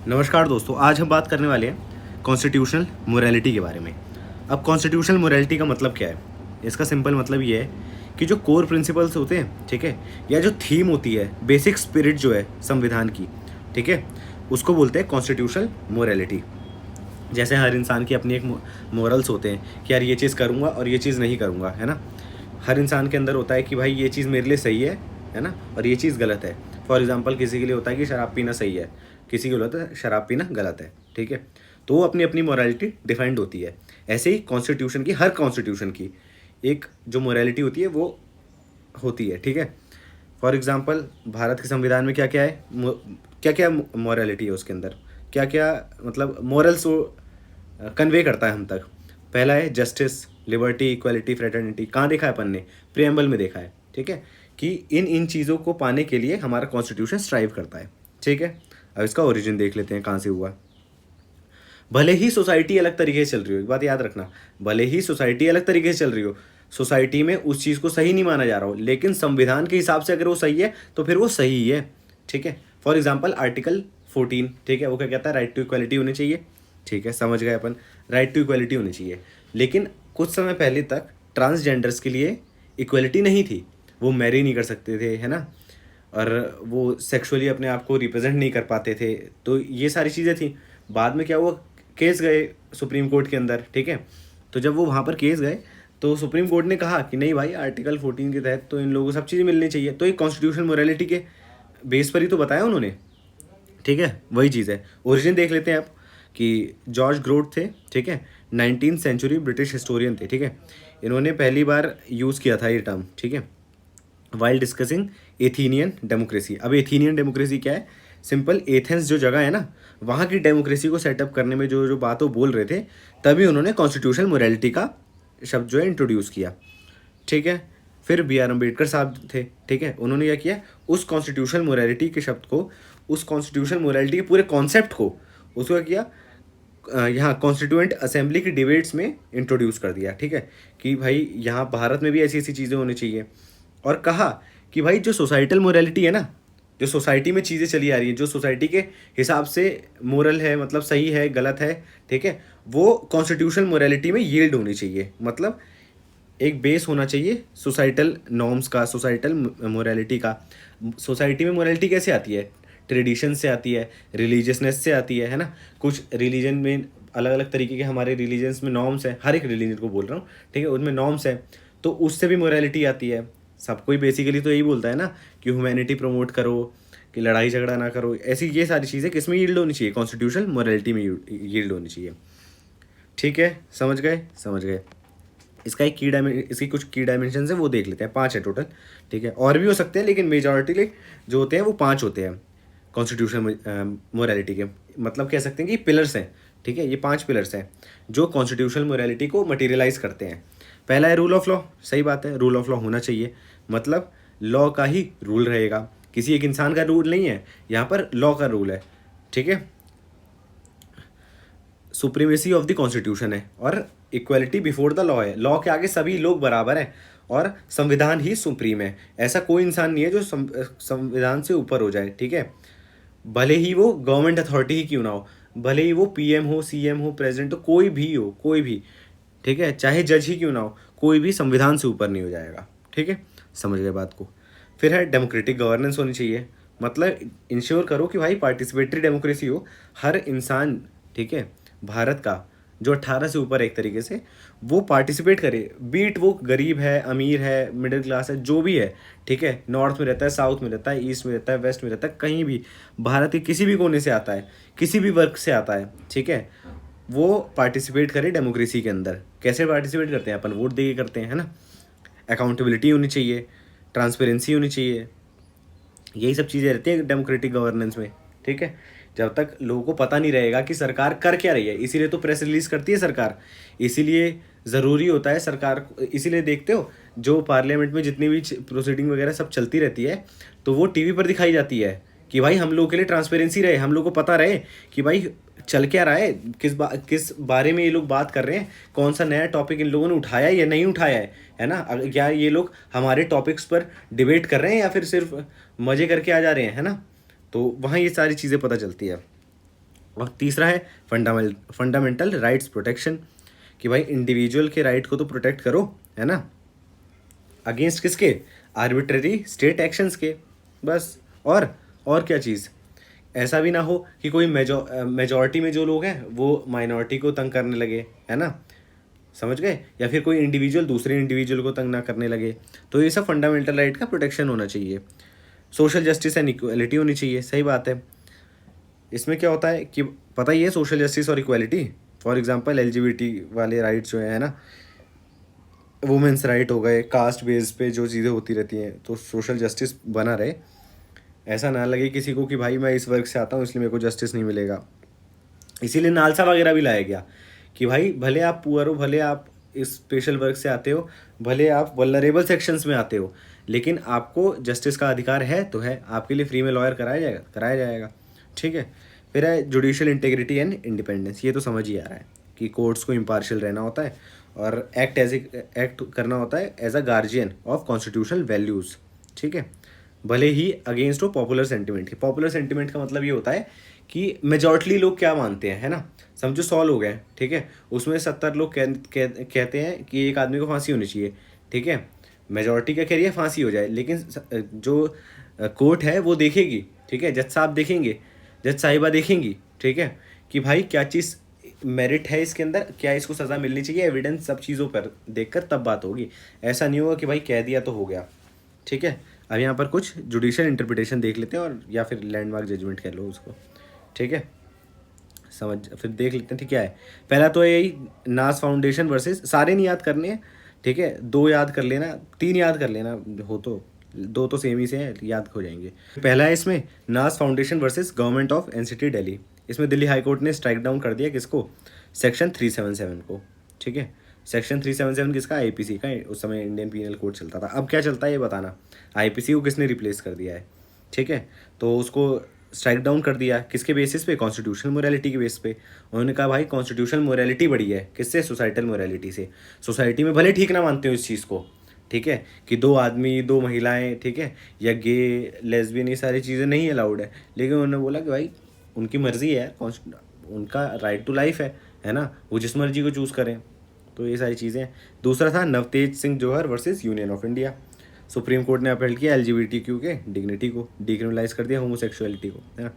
नमस्कार दोस्तों, आज हम बात करने वाले हैं कॉन्स्टिट्यूशनल मोरालिटी के बारे में। अब कॉन्स्टिट्यूशनल मोरालिटी का मतलब क्या है? इसका सिंपल मतलब ये है कि जो कोर प्रिंसिपल्स होते हैं, ठीक है, या जो थीम होती है, बेसिक स्पिरिट जो है संविधान की, ठीक है, उसको बोलते हैं कॉन्स्टिट्यूशनल मोरालिटी। जैसे हर इंसान की अपनी एक मोरल्स होते हैं कि यार ये चीज़ करूँगा और ये चीज़ नहीं करूँगा, है ना। हर इंसान के अंदर होता है कि भाई ये चीज़ मेरे लिए सही है ना, और ये चीज़ गलत है। फॉर एग्जांपल किसी के लिए होता है कि शराब पीना सही है, किसी के लिए होता है शराब पीना गलत है, ठीक है। तो वो अपनी अपनी मोरालिटी डिफाइंड होती है। ऐसे ही कॉन्स्टिट्यूशन की, हर कॉन्स्टिट्यूशन की एक जो मोरालिटी होती है वो होती है, ठीक है। फॉर एग्जांपल भारत के संविधान में क्या क्या है, क्या क्या मोरालिटी है उसके अंदर, क्या क्या मतलब मोरल्स कन्वे करता है हम तक। पहला है जस्टिस, लिबर्टी, इक्वालिटी, फ्रेटर्निटी। कहाँ देखा है अपन ने? प्रियम्बल में देखा है, ठीक है, कि इन इन चीज़ों को पाने के लिए हमारा कॉन्स्टिट्यूशन स्ट्राइव करता है, ठीक है। अब इसका ओरिजिन देख लेते हैं कहाँ से हुआ। भले ही सोसाइटी अलग तरीके से चल रही हो, एक बात याद रखना, भले ही सोसाइटी अलग तरीके से चल रही हो, सोसाइटी में उस चीज़ को सही नहीं माना जा रहा हो, लेकिन संविधान के हिसाब से अगर वो सही है तो फिर वो सही है, ठीक है। फॉर एग्जाम्पल आर्टिकल 14, ठीक है, वो क्या कहता है? राइट टू इक्वालिटी होनी चाहिए, ठीक है, समझ गए अपन, राइट टू इक्वालिटी होनी चाहिए। लेकिन कुछ समय पहले तक ट्रांसजेंडर्स के लिए इक्वालिटी नहीं थी, वो मैरी नहीं कर सकते थे, है ना, और वो सेक्सुअली अपने आप को रिप्रेजेंट नहीं कर पाते थे, तो ये सारी चीज़ें थी। बाद में क्या हुआ, केस गए सुप्रीम कोर्ट के अंदर, ठीक है। तो जब वो वहाँ पर केस गए तो सुप्रीम कोर्ट ने कहा कि नहीं भाई, आर्टिकल 14 के तहत तो इन लोगों को सब चीज़ें मिलनी चाहिए। तो एक कॉन्स्टिट्यूशनल मोरालिटी के बेस पर ही तो बताया उन्होंने, ठीक है। वही चीज़ है, ओरिजिन देख लेते हैं आप कि जॉर्ज ग्रोथ थे, ठीक है, 19th सेंचुरी ब्रिटिश हिस्टोरियन थे, ठीक है। इन्होंने पहली बार यूज़ किया था ये टर्म, ठीक है, वाइल डिस्कसिंग एथीनियन डेमोक्रेसी। अब एथीनियन डेमोक्रेसी क्या है? सिंपल, एथेंस जो जगह है ना, वहाँ की डेमोक्रेसी को सेटअप करने में जो जो बात वो बोल रहे थे, तभी उन्होंने कॉन्स्टिट्यूशनल मोरालिटी का शब्द जो है इंट्रोड्यूस किया, ठीक है। फिर बी आर अम्बेडकर साहब थे, ठीक है, उन्होंने क्या किया, उस कॉन्स्टिट्यूशनल मोरालिटी के शब्द को, उस कॉन्स्टिट्यूशनल मोरालिटी के पूरे कॉन्सेप्ट को, उसको क्या किया, यहाँ कॉन्स्टिट्यूएंट असेंबली की डिबेट्स में इंट्रोड्यूस कर दिया, ठीक है, कि भाई यहाँ भारत में भी ऐसी ऐसी चीज़ें होनी चाहिए। और कहा कि भाई जो सोसाइटल मोरालिटी है ना, जो सोसाइटी में चीज़ें चली आ रही है, जो सोसाइटी के हिसाब से मोरल है, मतलब सही है गलत है, ठीक है, वो कॉन्स्टिट्यूशनल मोरालिटी में यील्ड होनी चाहिए। मतलब एक बेस होना चाहिए सोसाइटल नॉर्म्स का, सोसाइटल मोरालिटी का। सोसाइटी में मोरालिटी कैसे आती है? ट्रेडिशन से आती है, रिलीजियसनेस से आती है ना। कुछ रिलीजन में अलग अलग तरीके के, हमारे रिलीजन्स में नॉर्म्स हैं, हर एक रिलीजन को बोल रहा हूँ, ठीक है, उनमें नॉर्म्स हैं, तो उससे भी मोरालिटी आती है। सब कोई बेसिकली तो यही बोलता है ना कि ह्यूमैनिटी प्रमोट करो, कि लड़ाई झगड़ा ना करो, ऐसी ये सारी चीज़ें किस में यील्ड होनी चाहिए? कॉन्स्टिट्यूशनल मोरालिटी में यील्ड होनी चाहिए, ठीक है। समझ गए? समझ गए। इसका एक इसकी कुछ की डायमेंशन है, वो देख लेते हैं। 5 है टोटल, ठीक है, और भी हो सकते हैं, लेकिन मेजॉरिटी जो होते हैं वो 5 होते हैं कॉन्स्टिट्यूशनल मोरालिटी के। मतलब कह सकते हैं कि पिलर्स हैं, ठीक है, ये 5 पिलर्स हैं जो कॉन्स्टिट्यूशनल मोरालिटी को मटेरियलाइज करते हैं। पहला है रूल ऑफ लॉ। सही बात है, रूल ऑफ लॉ होना चाहिए, मतलब लॉ का ही रूल रहेगा, किसी एक इंसान का रूल नहीं है, यहाँ पर लॉ का रूल है, ठीक है। सुप्रीमेसी ऑफ द कॉन्स्टिट्यूशन है, और इक्वलिटी बिफोर द लॉ है, लॉ के आगे सभी लोग बराबर हैं, और संविधान ही सुप्रीम है। ऐसा कोई इंसान नहीं है जो संविधान से ऊपर हो जाए, ठीक है, भले ही वो गवर्नमेंट अथॉरिटी ही क्यों ना हो, भले ही वो पीएम हो, सीएम हो, प्रेसिडेंट हो, कोई भी हो, कोई भी, ठीक है, चाहे जज ही क्यों ना हो, कोई भी संविधान से ऊपर नहीं हो जाएगा, ठीक है। समझ गए बात को। फिर है डेमोक्रेटिक गवर्नेंस होनी चाहिए, मतलब इंश्योर करो कि भाई पार्टिसिपेटरी डेमोक्रेसी हो, हर इंसान, ठीक है, भारत का जो 18 से ऊपर है, एक तरीके से वो पार्टिसिपेट करे, बीट वो गरीब है, अमीर है, मिडिल क्लास है, जो भी है, ठीक है, नॉर्थ में रहता है, साउथ में रहता है, ईस्ट में रहता है, वेस्ट में रहता है, कहीं भी भारत के किसी भी कोने से आता है, किसी भी वर्ग से आता है, ठीक है, वो पार्टिसिपेट करे डेमोक्रेसी के अंदर। कैसे पार्टिसिपेट करते हैं? अपन वोट दे के करते हैं, है ना। अकाउंटेबिलिटी होनी चाहिए, ट्रांसपेरेंसी होनी चाहिए, यही सब चीज़ें रहती हैं डेमोक्रेटिक गवर्नेंस में, ठीक है। जब तक लोगों को पता नहीं रहेगा कि सरकार कर क्या रही है, इसीलिए तो प्रेस रिलीज करती है सरकार, इसीलिए ज़रूरी होता है सरकार, इसीलिए देखते हो जो पार्लियामेंट में जितनी भी प्रोसीडिंग वगैरह सब चलती रहती है, तो वो टीवी पर दिखाई जाती है कि भाई हम लोगों के लिए ट्रांसपेरेंसी रहे, हम लोग को पता रहे कि भाई चल क्या रहा है, किस बारे में ये लोग बात कर रहे हैं, कौन सा नया टॉपिक इन लोगों ने उठाया या नहीं उठाया है ना। क्या ये लोग हमारे टॉपिक्स पर डिबेट कर रहे हैं या फिर सिर्फ मज़े करके आ जा रहे हैं, है ना। तो वहाँ ये सारी चीज़ें पता चलती है। और तीसरा है फंडामेंटल राइट्स प्रोटेक्शन, कि भाई इंडिविजुअल के राइट को तो प्रोटेक्ट करो, है ना, अगेंस्ट किसके, आर्बिट्ररी स्टेट एक्शंस के, बस। और क्या चीज़, ऐसा भी ना हो कि कोई मेजॉरिटी में जो लोग हैं वो माइनॉरिटी को तंग करने लगे, है ना, समझ गए, या फिर कोई इंडिविजुअल दूसरे इंडिविजुअल को तंग ना करने लगे। तो ये सब फंडामेंटल राइट का प्रोटेक्शन होना चाहिए। सोशल जस्टिस एंड इक्वालिटी होनी चाहिए, सही बात है। इसमें क्या होता है कि पता ही है, सोशल जस्टिस और इक्वालिटी, फॉर एग्जांपल एलजीबीटी वाले राइट्स जो है ना, वुमेंस राइट हो गए, कास्ट बेस पे जो चीज़ें होती रहती हैं, तो सोशल जस्टिस बना रहे। ऐसा ना लगे किसी को कि भाई मैं इस वर्ग से आता हूँ इसलिए मेरे को जस्टिस नहीं मिलेगा। इसीलिए नालसा वगैरह भी लाया गया कि भाई भले आप पुअर हो, भले आप इस स्पेशल वर्ग से आते हो, भले आप वल्नरेबल सेक्शंस में आते हो, लेकिन आपको जस्टिस का अधिकार है तो है, आपके लिए फ्री में लॉयर कराया जाएगा। ठीक है। फिर है जुडिशियल इंटेग्रिटी एंड इंडिपेंडेंस, ये तो समझ ही आ रहा है कि कोर्ट्स को इम्पार्शियल रहना होता है और एक्ट करना होता है as a guardian of constitutional values. ठीक है। भले ही अगेंस्ट हो पॉपुलर सेंटिमेंट के। पॉपुलर सेंटिमेंट का मतलब ये होता है कि मेजॉरिटी लोग क्या मानते हैं, है ना, समझो 100 लोग हैं, ठीक है, उसमें 70 लोग कहते हैं कि एक आदमी को फांसी होनी चाहिए, ठीक है, मेजॉरिटी क्या कह रही है, फांसी हो जाए, लेकिन जो कोर्ट है वो देखेगी, ठीक है, जज साहब देखेंगे, जज साहिबा देखेंगी, ठीक है, कि भाई क्या चीज़ मेरिट है इसके अंदर, क्या इसको सज़ा मिलनी चाहिए, एविडेंस सब चीज़ों पर देखकर तब बात होगी। ऐसा नहीं होगा कि भाई कह दिया तो हो गया। ठीक है। अब यहाँ पर कुछ जुडिशियल इंटरप्रिटेशन देख लेते हैं, और या फिर लैंडमार्क जजमेंट कह लो उसको। ठीक है, समझ फिर देख लेते हैं। ठीक, क्या है, पहला तो यही नास फाउंडेशन वर्सेस, सारे नहीं याद करने हैं, ठीक है, 2 याद कर लेना, 3 याद कर लेना, हो तो 2 तो सेम ही से हैं, याद हो जाएंगे। पहला है इसमें नास foundation versus government of NCT Delhi. इसमें दिल्ली हाई कोर्ट ने स्ट्राइक डाउन कर दिया किसको, सेक्शन 377 को। ठीक है, सेक्शन 377 किसका, आईपीसी का, उस समय इंडियन पीनल कोड चलता था। अब क्या चलता है ये बताना, आईपीसी को किसने रिप्लेस कर दिया है। ठीक है, तो उसको स्ट्राइक डाउन कर दिया किसके बेसिस पे, कॉन्स्टिट्यूशनल मोरालिटी के बेस पे। उन्होंने कहा भाई कॉन्स्टिट्यूशनल मोरालिटी बड़ी है, किससे, सोसाइटल मोरालिटी से। सोसाइटी में भले ठीक ना मानते हो इस चीज़ को, ठीक है, कि 2 आदमी 2 महिलाएं, ठीक है, या गे लेस्बियन, ये सारी चीज़ें नहीं अलाउड है, लेकिन उन्होंने बोला कि भाई उनकी मर्ज़ी है, उनका राइट टू लाइफ है ना, वो जिस मर्जी को चूज़ करें। तो ये सारी चीज़ें। दूसरा था Navtej Singh Johar versus Union of India. Supreme Court ने अपील किया एलजीबीटीक्यू के डिग्निटी को, डिक्रिमिनलाइज कर दिया होमोसेक्सुअलिटी को, है ना।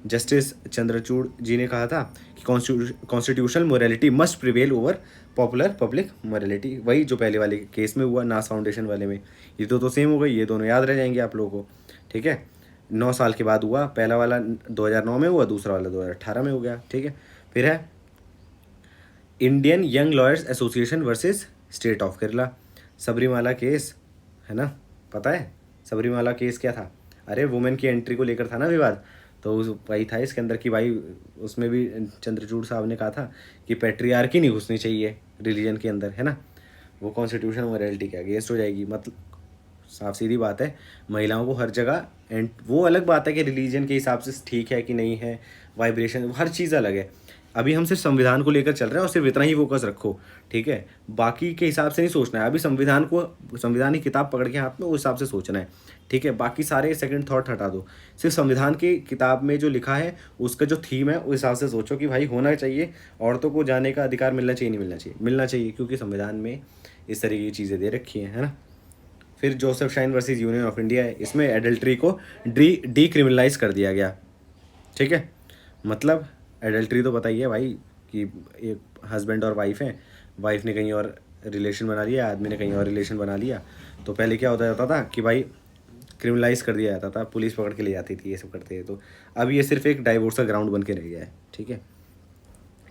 जस्टिस चंद्रचूड़ जी ने कहा था कि constitutional morality must prevail over popular public morality. वही जो पहले वाले केस में हुआ, नास फाउंडेशन वाले में। ये तो सेम हो गई, ये दोनों याद रह जाएंगे आप लोगों को। ठीक है, 9 साल के बाद हुआ, पहला वाला 2009 में हुआ, दूसरा वाला 2018 में हो गया। ठीक है, फिर है Indian young lawyers association versus state of Kerala, Sabarimala case, है ना, पता है सबरीमाला केस क्या था, अरे वुमेन की एंट्री को लेकर था ना विवाद। तो वही था इसके अंदर कि भाई उसमें भी चंद्रचूड़ साहब ने कहा था कि पैट्रियार्की नहीं घुसनी चाहिए रिलीजन के अंदर, है ना, वो कॉन्स्टिट्यूशन मोरालिटी के अगेंस्ट हो जाएगी। मतलब साफ सीधी बात है, महिलाओं को हर जगह, एंड वो अलग बात है कि रिलीजन के हिसाब से ठीक है कि नहीं है, वाइब्रेशन हर चीज़ अलग है। अभी हम सिर्फ संविधान को लेकर चल रहे हैं और सिर्फ इतना ही फोकस रखो, ठीक है, बाकी के हिसाब से नहीं सोचना है। अभी संविधान की किताब पकड़ के हाथ में उस हिसाब से सोचना है, ठीक है, बाकी सारे सेकंड थॉट हटा दो। सिर्फ संविधान की किताब में जो लिखा है उसका जो थीम है उस हिसाब से सोचो कि भाई होना चाहिए, औरतों को जाने का अधिकार मिलना चाहिए, नहीं मिलना चाहिए, मिलना चाहिए, क्योंकि संविधान में इस तरीके की चीज़ें दे रखी हैं, है ना। फिर Joseph shine versus Union of India है, इसमें एडल्ट्री को डीक्रिमिनलाइज कर दिया गया। ठीक है, मतलब एडल्ट्री तो बताइए भाई कि एक हस्बैंड और वाइफ हैं, वाइफ ने कहीं और रिलेशन बना लिया, आदमी ने कहीं और रिलेशन बना लिया, तो पहले क्या होता जाता था कि भाई क्रिमिनलाइज कर दिया जाता था, पुलिस पकड़ के ले जाती थी, ये सब करते थे। तो अब ये सिर्फ एक डाइवोर्स का ग्राउंड बन के रह गया है। ठीक है,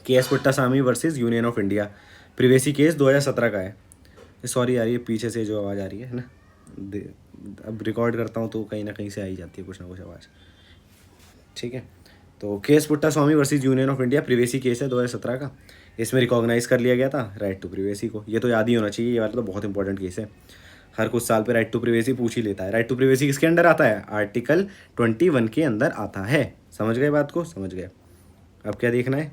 KS Puttaswamy versus Union of India, privacy case 2017 का है। सॉरी यार, ये पीछे से जो आवाज़ आ रही है ना, अब रिकॉर्ड करता हूँ तो कहीं ना कहीं से आ ही जाती है कुछ ना कुछ आवाज़। ठीक है, तो case Puttaswamy versus Union of India privacy case है 2017 का। इसमें रिकॉग्नाइज कर लिया गया था राइट टू प्रिवेसी को। ये तो याद ही होना चाहिए, ये वाला तो बहुत इंपॉर्टेंट केस है, हर कुछ साल पे राइट टू प्रिवेसी पूछ ही लेता है। राइट टू प्रिवेसी किसके अंडर आता है, आर्टिकल 21 के अंदर आता है। समझ गए बात को, समझ गए। अब क्या देखना है,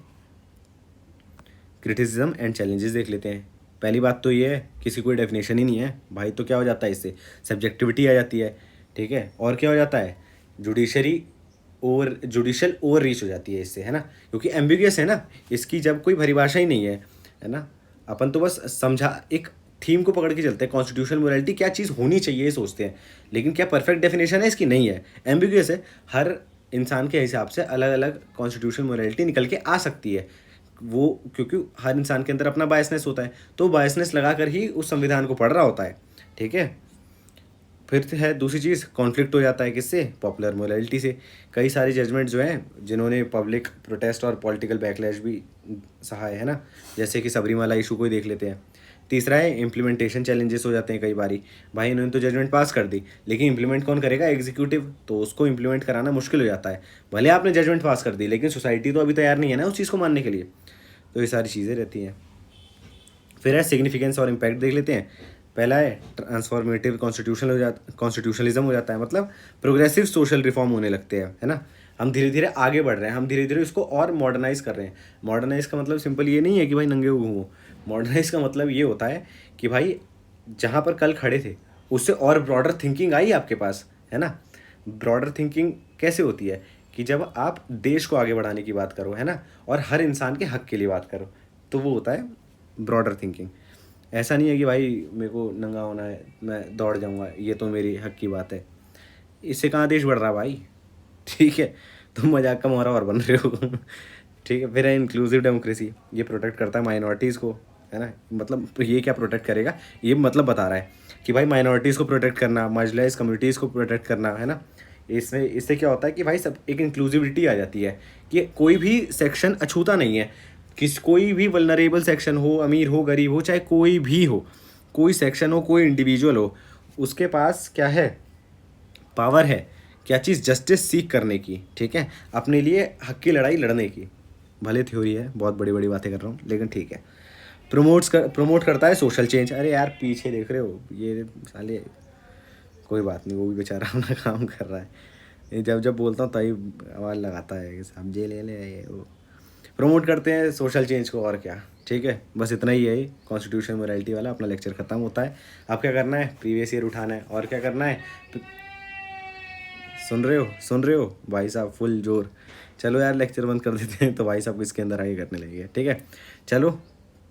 क्रिटिसिज्म एंड चैलेंजेस देख लेते हैं। पहली बात तो ये है, किसी कोई डेफिनेशन ही नहीं है भाई, तो क्या हो जाता है, इससे सब्जेक्टिविटी आ जाती है। ठीक है, और क्या हो जाता है, judiciary over judicial over reach हो जाती है इससे, है ना, क्योंकि एम्बिगियस है ना, इसकी जब कोई परिभाषा ही नहीं है ना, अपन तो बस समझा एक थीम को पकड़ के चलते हैं, कॉन्स्टिट्यूशनल मोरालिटी क्या चीज़ होनी चाहिए ये सोचते हैं, लेकिन क्या परफेक्ट डेफिनेशन है इसकी, नहीं है, एम्बिगियस है। हर इंसान के हिसाब से अलग अलग कॉन्स्टिट्यूशनल मोरालिटी निकल के आ सकती है, वो क्योंकि हर इंसान के अंदर अपना बायसनेस होता है, तो बायसनेस लगा कर ही उस संविधान को पढ़ रहा होता है, ठीक है। फिर है दूसरी चीज़, कॉन्फ्लिक्ट हो जाता है किससे, पॉपुलर मोरालिटी से। कई सारे जजमेंट जो हैं जिन्होंने पब्लिक प्रोटेस्ट और पॉलिटिकल बैकलैश भी सहा है ना, जैसे कि सबरीमाला इशू को ही देख लेते हैं। तीसरा है इम्प्लीमेंटेशन चैलेंजेस हो जाते हैं कई बारी, भाई इन्होंने तो जजमेंट पास कर दी, लेकिन इम्प्लीमेंट कौन करेगा, एग्जीक्यूटिव, तो उसको इम्प्लीमेंट कराना मुश्किल हो जाता है। भले आपने जजमेंट पास कर दी, लेकिन सोसाइटी तो अभी तैयार नहीं है ना उस चीज़ को मानने के लिए, तो ये सारी चीज़ें रहती हैं। फिर है सिग्निफिकेंस और इम्पैक्ट देख लेते हैं। पहला है ट्रांसफॉर्मेटिव कॉन्स्टिट्यूशनलिज्म हो जाता है, मतलब प्रोग्रेसिव सोशल रिफॉर्म होने लगते हैं, है ना, हम धीरे धीरे आगे बढ़ रहे हैं, हम धीरे धीरे इसको और मॉडर्नाइज कर रहे हैं। मॉडर्नाइज का मतलब सिंपल ये नहीं है कि भाई नंगे घूमो, मॉडर्नाइज का मतलब ये होता है कि भाई जहाँ पर कल खड़े थे उससे और ब्रॉडर थिंकिंग आई आपके पास, है ना। ब्रॉडर थिंकिंग कैसे होती है कि जब आप देश को आगे बढ़ाने की बात करो, है ना, और हर इंसान के हक के लिए बात करो, तो वो होता है ब्रॉडर थिंकिंग। ऐसा नहीं है कि भाई मेरे को नंगा होना है मैं दौड़ जाऊंगा, ये तो मेरी हक की बात है, इससे कहाँ देश बढ़ रहा भाई, ठीक है, तुम मजाक का मोहरा और बन रहे हो ठीक है। फिर है इंक्लूसिव डेमोक्रेसी, ये प्रोटेक्ट करता है माइनॉरिटीज़ को, है ना, मतलब ये क्या प्रोटेक्ट करेगा, ये मतलब बता रहा है कि भाई माइनॉरिटीज़ को प्रोटेक्ट करना, मार्जिनलाइज कम्युनिटीज़ को प्रोटेक्ट करना, है ना। इससे क्या होता है कि भाई सब एक इंक्लूसिविटी आ जाती है कि कोई भी सेक्शन अछूता नहीं है, कोई भी वल्नरेबल सेक्शन हो, अमीर हो गरीब हो, चाहे कोई भी हो, कोई सेक्शन हो, कोई इंडिविजुअल हो, उसके पास क्या है, पावर है, क्या चीज़, जस्टिस सीख करने की, ठीक है, अपने लिए हक की लड़ाई लड़ने की। भले थ्योरी है, बहुत बड़ी बड़ी बातें कर रहा हूँ, लेकिन ठीक है। प्रमोट करता है सोशल चेंज। अरे यार पीछे देख रहे हो ये साले, कोई बात नहीं, वो भी बेचारा अपना काम कर रहा है, ये जब जब बोलता हूँ तभी आवाज़ लगाता है कि समझे ले ये वो। प्रमोट करते हैं सोशल चेंज को, और क्या, ठीक है, बस इतना ही है। कॉन्स्टिट्यूशन मोरालिटी वाला अपना लेक्चर खत्म होता है। अब क्या करना है, प्रीवियस ईयर उठाना है, और क्या करना है, सुन रहे हो भाई साहब, फुल जोर। चलो यार लेक्चर बंद कर देते हैं, तो भाई साहब इसके अंदर आगे करने लगेगा, ठीक है। चलो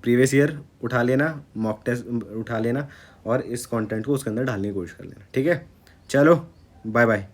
प्रीवियस ईयर उठा लेना, मॉक टेस्ट उठा लेना, और इस कंटेंट को उसके अंदर डालने की कोशिश कर लेना, ठीक है। चलो बाय बाय।